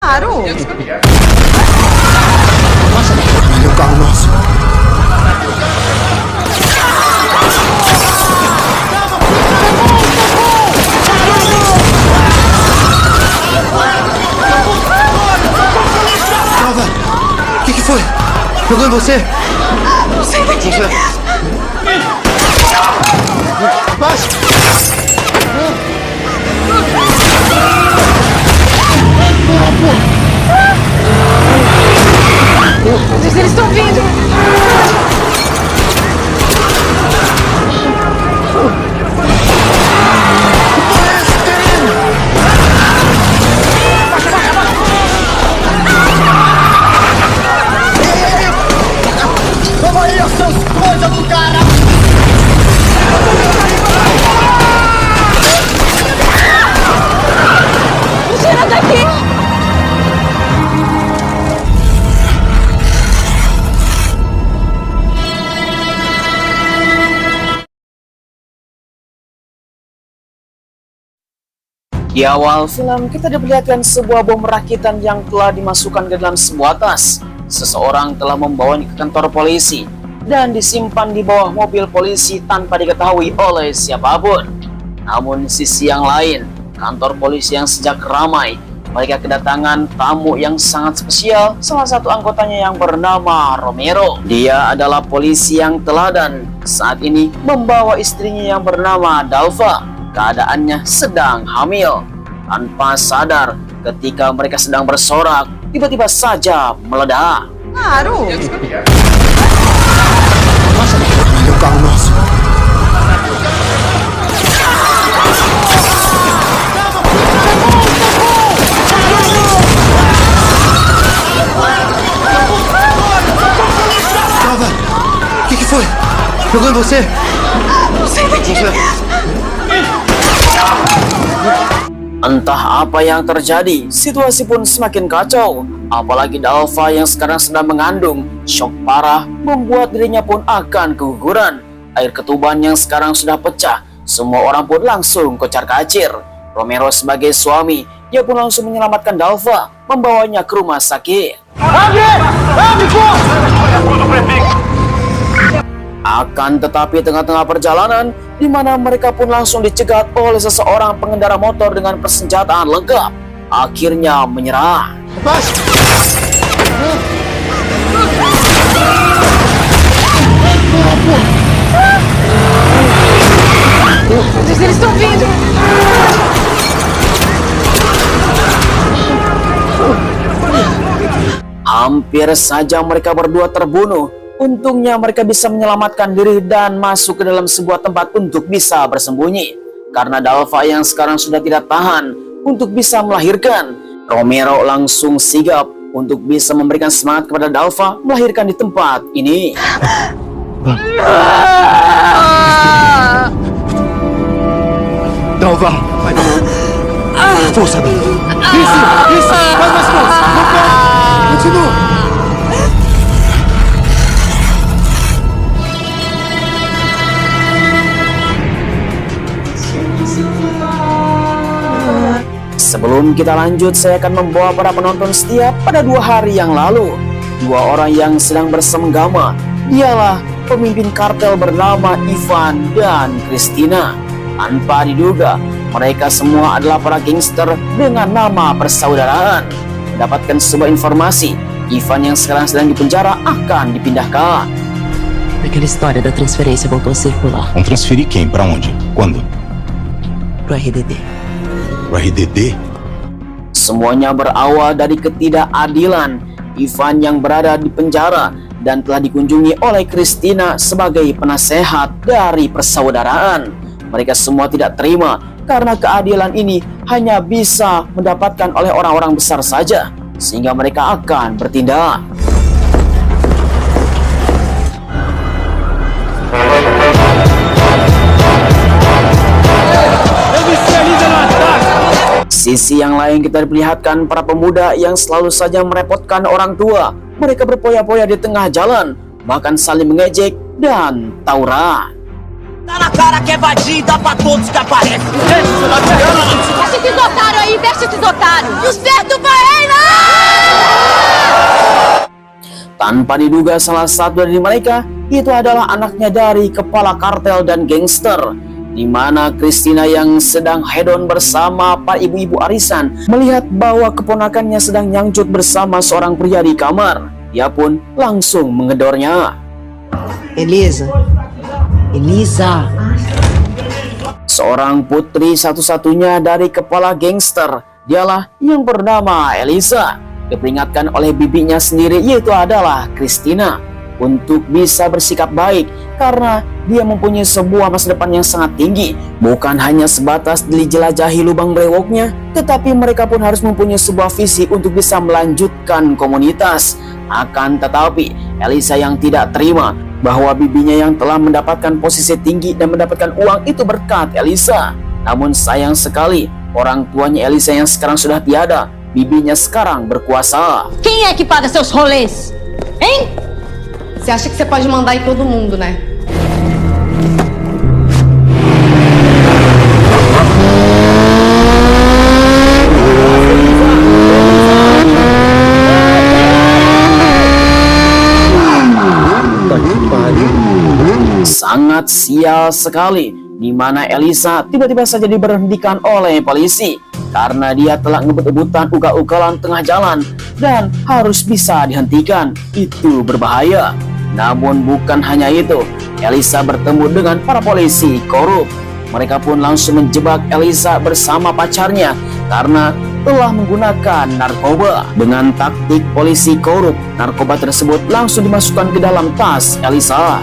Claro! Olha o carro nosso. Nova, o que foi? Jogou em você? Sai daqui! Baixa! Eles estão vindo! Vamos aí, seus coisas do cara! Tira daqui! Di awal film, kita diperlihatkan sebuah bom rakitan yang telah dimasukkan ke dalam sebuah tas. Seseorang telah membawanya ke kantor polisi dan disimpan di bawah mobil polisi tanpa diketahui oleh siapapun. Namun sisi yang lain, kantor polisi yang sejak ramai, mereka kedatangan tamu yang sangat spesial, salah satu anggotanya yang bernama Romero. Dia adalah polisi yang teladan, saat ini membawa istrinya yang bernama Dalva. Keadaannya sedang hamil. Tanpa sadar, ketika mereka sedang bersorak, tiba-tiba saja meledak. Claro! Olha o carro nosso. Nova, o que foi? Jogou em você? Sai daqui! Entah apa yang terjadi, situasi pun semakin kacau. Apalagi Dalva yang sekarang sedang mengandung, shock parah membuat dirinya pun akan keguguran. Air ketuban yang sekarang sudah pecah, semua orang pun langsung kocar-kacir. Romero sebagai suami, dia pun langsung menyelamatkan Dalva, membawanya ke rumah sakit. Akan tetapi tengah-tengah perjalanan, di mana mereka pun langsung dicegat oleh seseorang pengendara motor dengan persenjataan lengkap. Akhirnya menyerah. Baixa! Eles estão vindo! Hampir saja mereka berdua terbunuh. Untungnya mereka bisa menyelamatkan diri dan masuk ke dalam sebuah tempat untuk bisa bersembunyi. Karena Dalva yang sekarang sudah tidak tahan untuk bisa melahirkan, Romero langsung sigap untuk bisa memberikan semangat kepada Dalva melahirkan di tempat ini. Dalva, vai dar. Força, Dalva. Isso, faz mais força. Continua. Sebelum kita lanjut, saya akan membawa para penonton setia pada 2 hari yang lalu. 2 orang yang sedang bersenggama, dialah pemimpin kartel bernama Ivan dan Christina. Tanpa diduga, mereka semua adalah para gangster dengan nama persaudaraan. Mendapatkan sebuah informasi, Ivan yang sekarang sedang dipenjara akan dipindahkan. Aquela história da transferência voltou a circular Vão transferir quem? Pra onde? Quando? pro RDD. Pro RDD? Semuanya berawal dari ketidakadilan Ivan yang berada di penjara dan telah dikunjungi oleh Christina sebagai penasehat dari persaudaraan. Mereka semua tidak terima karena keadilan ini hanya bisa mendapatkan oleh orang-orang besar saja, sehingga mereka akan bertindak. Sisi yang lain kita diperlihatkan para pemuda yang selalu saja merepotkan orang tua. Mereka berpoya-poya di tengah jalan, bahkan saling mengejek dan tawuran. Tá na cara que é vadia e dá pra todos que aparecem. Deixa esses otários aí, deixa esses otários! Desperta o Baena! Tanpa diduga salah satu dari mereka itu adalah anaknya dari kepala kartel dan gangster, di mana Christina yang sedang hedon bersama para ibu-ibu arisan melihat bahwa keponakannya sedang nyangcut bersama seorang pria di kamar. Dia pun langsung menggedornya. Elisa. Elisa. Seorang putri satu-satunya dari kepala gangster, dialah yang bernama Elisa, diperingatkan oleh bibinya sendiri yaitu adalah Christina untuk bisa bersikap baik karena dia mempunyai sebuah masa depan yang sangat tinggi. Bukan hanya sebatas dijelajahi lubang brewoknya, tetapi mereka pun harus mempunyai sebuah visi untuk bisa melanjutkan komunitas. Akan tetapi Elisa yang tidak terima bahwa bibinya yang telah mendapatkan posisi tinggi dan mendapatkan uang itu berkat Elisa. Namun sayang sekali orang tuanya Elisa yang sekarang sudah tiada, bibinya sekarang berkuasa. Quem é que paga seus rolês? Hein? Você acha que você pode mandar em todo mundo, né? Sangat sial sekali, di mana Elisa tiba-tiba saja diberhentikan oleh polisi karena dia telah ngebut-ngebutan ugal-ugalan tengah jalan dan harus bisa dihentikan. Itu berbahaya. Namun bukan hanya itu, Elisa bertemu dengan para polisi korup. Mereka pun langsung menjebak Elisa bersama pacarnya karena telah menggunakan narkoba. Dengan taktik polisi korup, narkoba tersebut langsung dimasukkan ke dalam tas Elisa.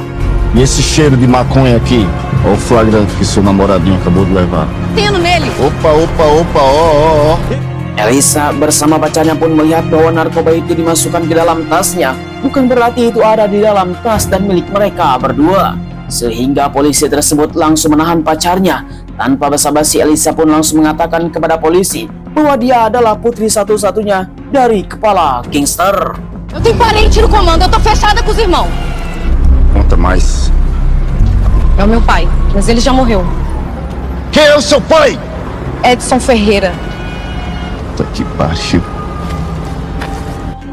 E esse cheiro de maconha aqui? Olha o flagrante que seu namoradinho acabou de levar. Tendo nele. Opa, ó. Elisa bersama pacarnya pun melihat bahwa narkoba itu dimasukkan ke dalam tasnya. Bukan berarti itu ada di dalam tas dan milik mereka berdua. Sehingga polisi tersebut langsung menahan pacarnya. Tanpa basa-basi, Elisa pun langsung mengatakan kepada polisi bahwa dia adalah putri satu-satunya dari kepala gangster. Eu tenho parente no comando, eu tô fechada com os irmãos. Conta mais. É o meu pai, mas ele já morreu. Quem é o seu pai? Edson Ferreira. Puta que pariu.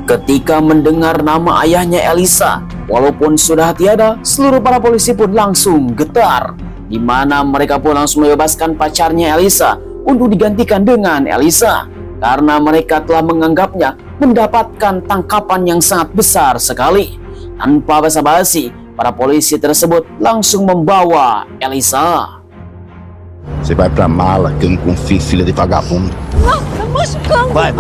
Ketika mendengar nama ayahnya Elisa, walaupun sudah tiada, seluruh para polisi pun langsung getar, di mana mereka pun langsung membebaskan pacarnya Elisa untuk digantikan dengan Elisa karena mereka telah menganggapnya mendapatkan tangkapan yang sangat besar sekali. Tanpa basa-basi, para polisi tersebut langsung membawa Elisa. Você vai pra mala que eu não confio em filha de vagabundo. Não, tá machucando. Vai.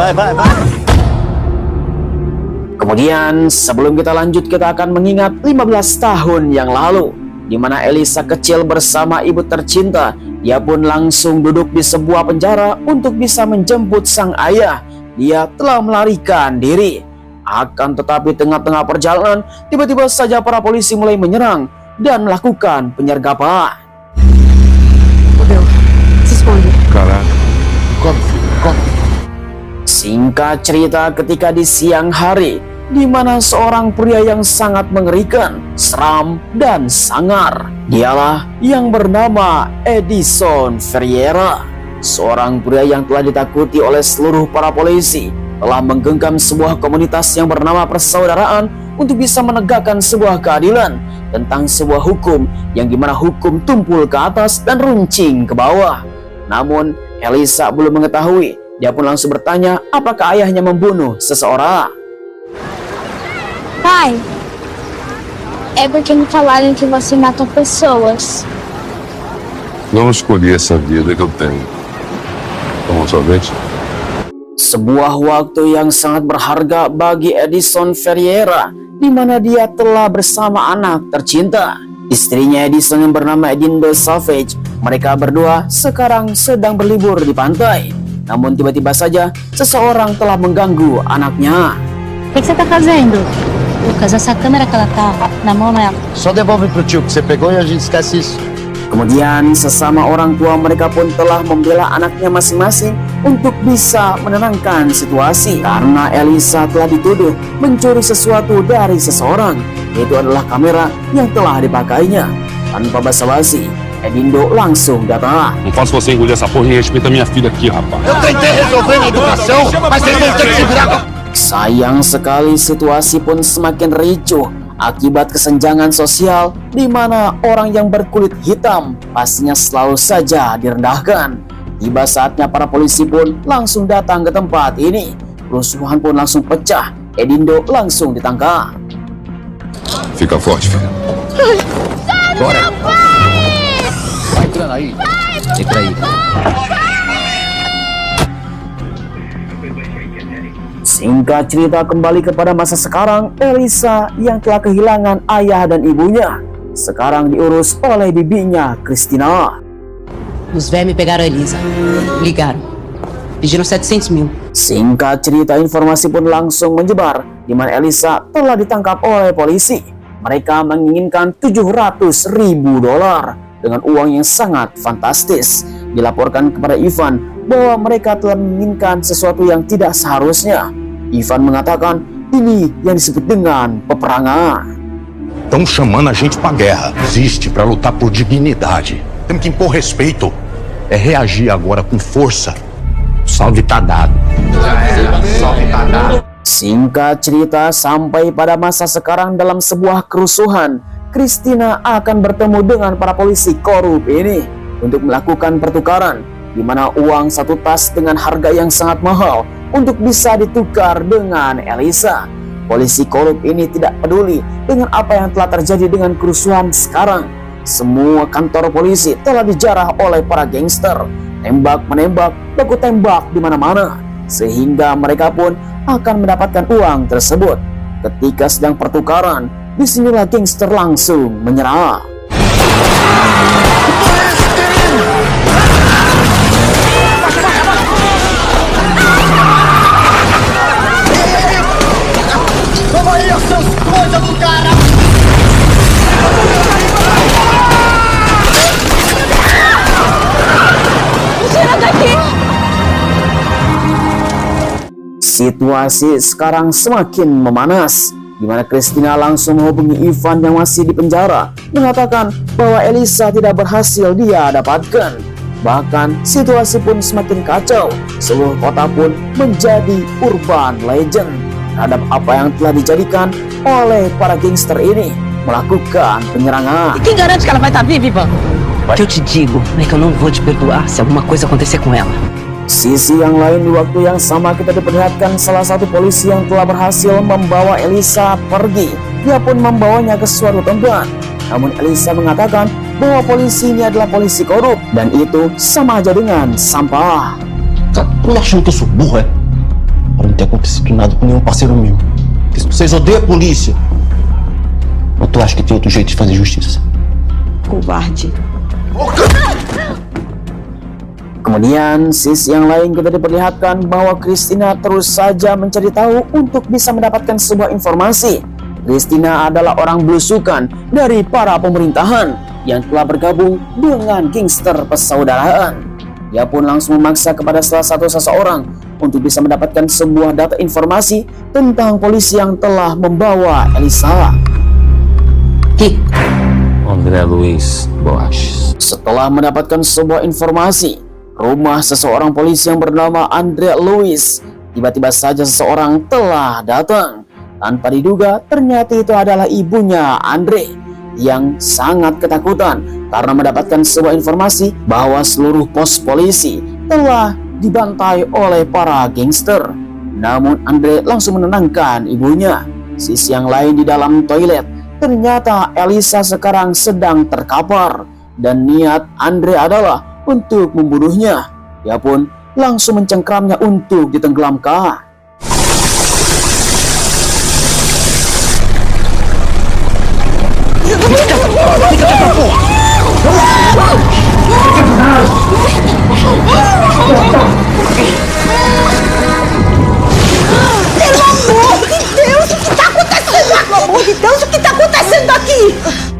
Kemudian sebelum kita lanjut, kita akan mengingat 15 tahun yang lalu, di mana Elisa kecil bersama ibu tercinta. Dia pun langsung duduk di sebuah penjara untuk bisa menjemput sang ayah. Dia telah melarikan diri. Akan tetapi tengah-tengah perjalanan, tiba-tiba saja para polisi mulai menyerang dan melakukan penyergapan. Fudeu. Se esconde. Caraca. Come, filho, come. Singkat cerita, ketika di siang hari, di mana seorang pria yang sangat mengerikan, seram, dan sangar, dialah yang bernama Edison Ferreira. Seorang pria yang telah ditakuti oleh seluruh para polisi, telah menggenggam sebuah komunitas yang bernama persaudaraan untuk bisa menegakkan sebuah keadilan tentang sebuah hukum yang dimana hukum tumpul ke atas dan runcing ke bawah. Namun Elisa belum mengetahui. Dia pun langsung bertanya apakah ayahnya membunuh seseorang. Pai, é porque me falaram que você matou pessoas. Não escolhi essa vida que eu tenho. Vamos somente. Sebuah waktu yang sangat berharga bagi Edison Ferreira, di mana dia telah bersama anak tercinta. Istrinya Edison yang bernama Edindo Savage. Mereka berdua sekarang sedang berlibur di pantai. Namun tiba-tiba saja seseorang telah mengganggu anaknya. O que você tá fazendo? Lucas, essa câmera que ela tá na mão não é. Só devolve pro tio que você pegou e a gente esquece isso. Kemudian sesama orang tua mereka pun telah membela anaknya masing-masing untuk bisa menenangkan situasi karena Elisa telah dituduh mencuri sesuatu dari seseorang, yaitu adalah kamera yang telah dipakainya. Tanpa basa-basi, Edindo langsung datang. Não faço você engolir essa porra e respeita minha filha aqui, rapaz. Eu tentei resolver na educação, mas vocês vão ter que se virar com... Sayang sekali situasi pun semakin ricuh akibat kesenjangan sosial di mana orang yang berkulit hitam pastinya selalu saja direndahkan. Tiba saatnya para polisi pun langsung datang ke tempat ini. Kerusuhan pun langsung pecah. Edindo langsung ditangkap. Fica forte, filha. Bora! Vai entrando aí. Entra aí. Singkat cerita, kembali kepada masa sekarang, Elisa yang telah kehilangan ayah dan ibunya sekarang diurus oleh bibinya, Cristina. Os vermes pegaram a Elisa. Ligaram. Pediram 700 mil. Singkat cerita, informasi pun langsung menyebar di mana Elisa telah ditangkap oleh polisi. Mereka menginginkan $700.000 dengan uang yang sangat fantastis. Dilaporkan kepada Ivan bahwa mereka telah menginginkan sesuatu yang tidak seharusnya. Ivan mengatakan ini yang disebut dengan peperangan. Estão chamando a gente pra guerra. Existe pra lutar por dignidade. Temos que impor respeito. É reagir agora com força. Salve tá dado. Salve tá dado. Singkat cerita, sampai pada masa sekarang dalam sebuah kerusuhan, Cristina akan bertemu dengan para polisi korup ini untuk melakukan pertukaran, di mana uang satu tas dengan harga yang sangat mahal untuk bisa ditukar dengan Elisa. Polisi korup ini tidak peduli dengan apa yang telah terjadi dengan kerusuhan sekarang. Semua kantor polisi telah dijarah oleh para gangster. Tembak-menembak, baku tembak di mana-mana, sehingga mereka pun akan mendapatkan uang tersebut. Ketika sedang pertukaran, disinilah gangster langsung menyerah. Situasi sekarang semakin memanas, di mana Cristina langsung menghubungi Ivan yang masih di penjara, mengatakan bahwa Elisa tidak berhasil dia dapatkan. Bahkan situasi pun semakin kacau. Seluruh kota pun menjadi urban legend terhadap apa yang telah dijadikan oleh para gangster ini melakukan penyerangan. Quem garante que ela vai estar viva, Ivan? O que eu te digo é que eu não vou te perdoar se alguma coisa acontecer com ela. Sisi yang lain, di waktu yang sama kita diperlihatkan salah satu polisi yang telah berhasil membawa Elisa pergi. Dia pun membawanya ke suatu tempat. Namun Elisa mengatakan bahwa polisi ini adalah polisi korup dan itu sama aja dengan sampah. Cara, tu não achando que eu sou burro, é? Para não ter acontecido nada com nenhum parceiro meu. Vocês odeiam a polícia. Ou tu acha que tem outro jeito de fazer justiça? Covarde. Kemudian sisi yang lain kita diperlihatkan bahwa Cristina terus saja mencari tahu untuk bisa mendapatkan sebuah informasi. Cristina adalah orang belusukan dari para pemerintahan yang telah bergabung dengan gangster persaudaraan. Dia pun langsung memaksa kepada salah satu seseorang untuk bisa mendapatkan sebuah data informasi tentang polisi yang telah membawa Elisa. André Luiz Borges. Setelah mendapatkan sebuah informasi, rumah seseorang polisi yang bernama André Luiz, tiba-tiba saja seseorang telah datang. Tanpa diduga, ternyata itu adalah ibunya Andre yang sangat ketakutan karena mendapatkan sebuah informasi bahwa seluruh pos polisi telah dibantai oleh para gangster. Namun Andre langsung menenangkan ibunya. Sisi yang lain, di dalam toilet, ternyata Elisa sekarang sedang terkapar dan niat Andre adalah untuk membunuhnya. Dia pun langsung mencengkramnya untuk ditenggelamkan.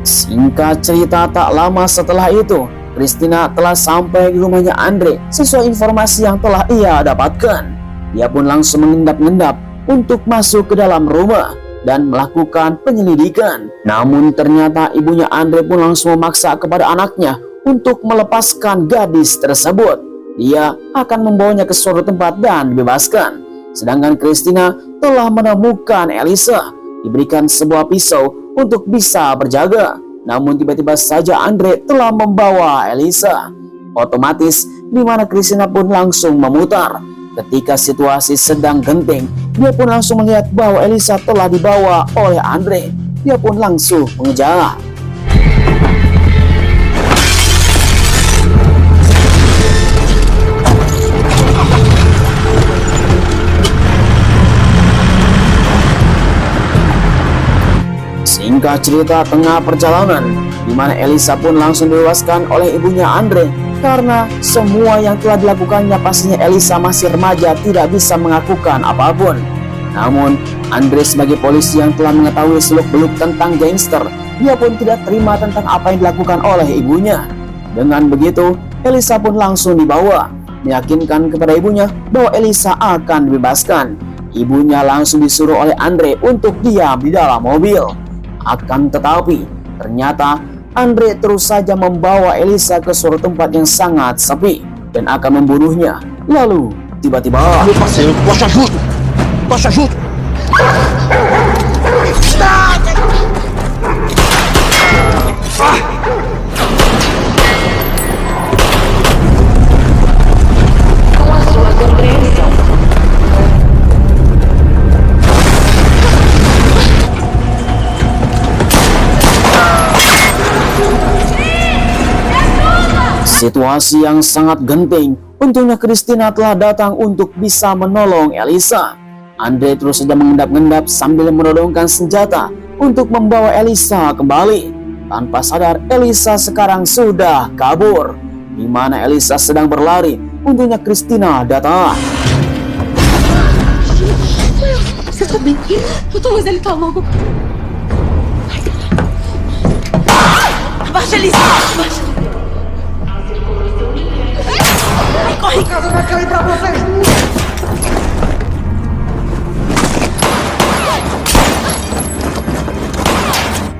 Singkat cerita, tak lama setelah itu Cristina telah sampai di rumahnya Andre sesuai informasi yang telah ia dapatkan. Dia pun langsung mengendap-endap untuk masuk ke dalam rumah dan melakukan penyelidikan. Namun ternyata ibunya Andre pun langsung memaksa kepada anaknya untuk melepaskan gadis tersebut. Dia akan membawanya ke suatu tempat dan dibebaskan. Sedangkan Christina telah menemukan Elisa, diberikan sebuah pisau untuk bisa berjaga. Namun tiba-tiba saja Andre telah membawa Elisa. Otomatis di mana Christina pun langsung memutar. Ketika situasi sedang genting, dia pun langsung melihat bahwa Elisa telah dibawa oleh Andre. Dia pun langsung mengejar. Singkat cerita, tengah perjalanan, di mana Elisa pun langsung dibebaskan oleh ibunya Andre. Karena semua yang telah dilakukannya pastinya Elisa masih remaja, tidak bisa mengakukan apapun. Namun, Andre sebagai polisi yang telah mengetahui seluk-beluk tentang gangster, dia pun tidak terima tentang apa yang dilakukan oleh ibunya. Dengan begitu, Elisa pun langsung dibawa, meyakinkan kepada ibunya bahwa Elisa akan dibebaskan. Ibunya langsung disuruh oleh Andre untuk diam di dalam mobil. Akan tetapi, ternyata Andre terus saja membawa Elisa ke suatu tempat yang sangat sepi dan akan membunuhnya. Lalu, tiba-tiba... Meu parceiro, posso ajuda! Posso ajuda! Situasi yang sangat genting. Untungnya Christina telah datang untuk bisa menolong Elisa. Andre terus saja mengendap-endap sambil menodongkan senjata untuk membawa Elisa kembali. Tanpa sadar, Elisa sekarang sudah kabur. Di mana Elisa sedang berlari, untungnya Christina datang. Você tá bem? Eu tô, mas ele tá louco. Abaixa, Elisa! Abaixa! Corre! A casa vai cair pra vocês!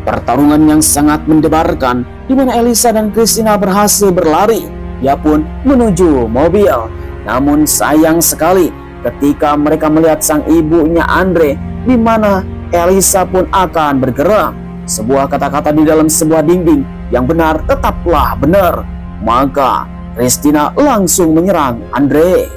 Pertarungan yang sangat mendebarkan, di mana Elisa dan Christina berhasil berlari. Dia pun menuju mobil. Namun sayang sekali, ketika mereka melihat sang ibunya Andre, di mana Elisa pun akan bergerak. Sebuah kata-kata di dalam sebuah dinding yang benar tetaplah benar. Maka Christina langsung menyerang Andre.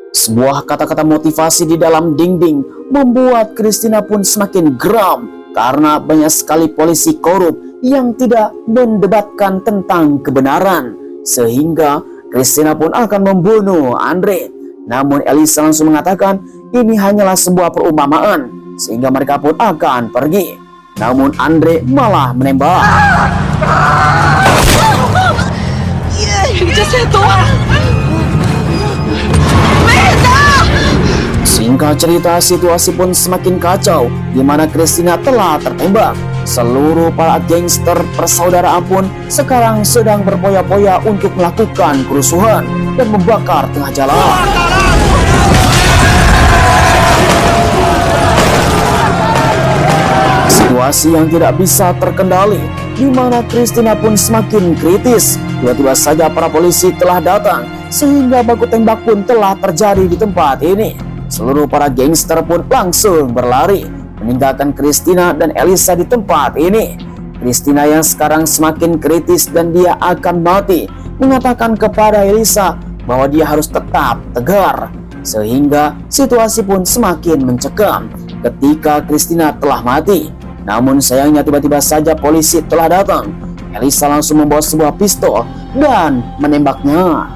Sebuah kata-kata motivasi di dalam dinding membuat Christina pun semakin geram karena banyak sekali polisi korup yang tidak mendebatkan tentang kebenaran, sehingga Christina pun akan membunuh Andre. Namun Elisa langsung mengatakan ini hanyalah sebuah perumpamaan, sehingga mereka pun akan pergi. Namun Andre malah menembak. Singkat cerita, situasi pun semakin kacau, di mana Christina telah tertembak. Seluruh para gangster persaudaraan pun sekarang sedang berpoya-poya untuk melakukan kerusuhan dan membakar tengah jalan. Situasi yang tidak bisa terkendali, di mana Christina pun semakin kritis. Tiba-tiba saja para polisi telah datang, sehingga baku tembak pun telah terjadi di tempat ini. Seluruh para gangster pun langsung berlari, meninggalkan Christina dan Elisa di tempat ini. Christina yang sekarang semakin kritis dan dia akan mati, mengatakan kepada Elisa bahwa dia harus tetap tegar. Sehingga situasi pun semakin mencekam ketika Christina telah mati. Namun sayangnya tiba-tiba saja polisi telah datang. Elisa langsung membawa sebuah pistol dan menembaknya.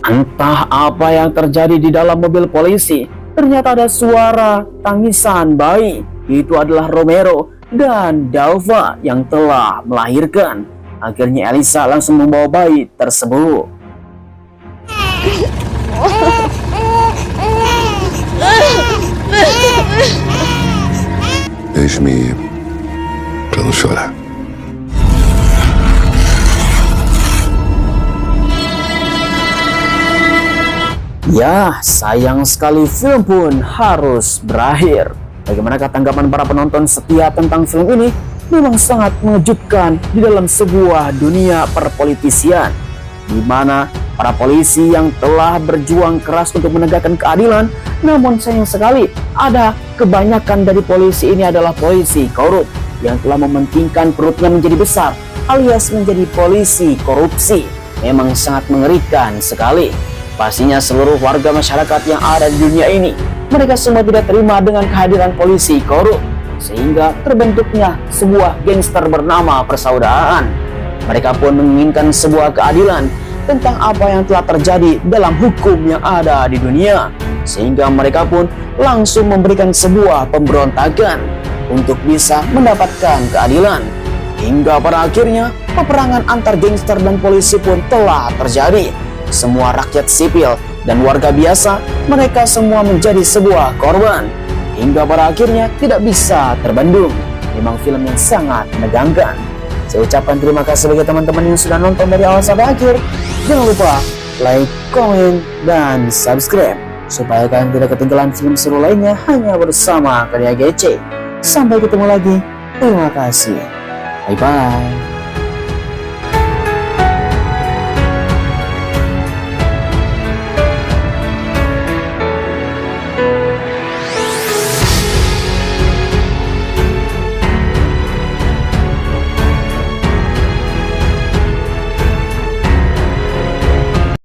Entah apa yang terjadi di dalam mobil polisi. Ternyata ada suara tangisan bayi. Itu adalah Romero dan Dalva yang telah melahirkan. Akhirnya Elisa langsung membawa bayi tersebut. Deixe-me ir para não chorar. Ya, sayang sekali film pun harus berakhir. Bagaimana tanggapan para penonton setia tentang film ini? Memang sangat mengejutkan di dalam sebuah dunia perpolitisian, di mana para polisi yang telah berjuang keras untuk menegakkan keadilan, namun sayang sekali ada kebanyakan dari polisi ini adalah polisi korup yang telah mementingkan perutnya menjadi besar, alias menjadi polisi korupsi. Memang sangat mengerikan sekali. Pastinya seluruh warga masyarakat yang ada di dunia ini, mereka semua tidak terima dengan kehadiran polisi korup, sehingga terbentuknya sebuah gangster bernama persaudaraan. Mereka pun menginginkan sebuah keadilan tentang apa yang telah terjadi dalam hukum yang ada di dunia, sehingga mereka pun langsung memberikan sebuah pemberontakan untuk bisa mendapatkan keadilan. Hingga pada akhirnya peperangan antar gangster dan polisi pun telah terjadi. Semua rakyat sipil dan warga biasa, mereka semua menjadi sebuah korban. Hingga pada akhirnya tidak bisa terbendung. Memang film yang sangat menegangkan. Saya ucapkan terima kasih bagi teman-teman yang sudah nonton dari awal sampai akhir. Jangan lupa like, komen, dan subscribe supaya kalian tidak ketinggalan film seru lainnya hanya bersama Karya GC. Sampai ketemu lagi. Terima kasih. Bye-bye.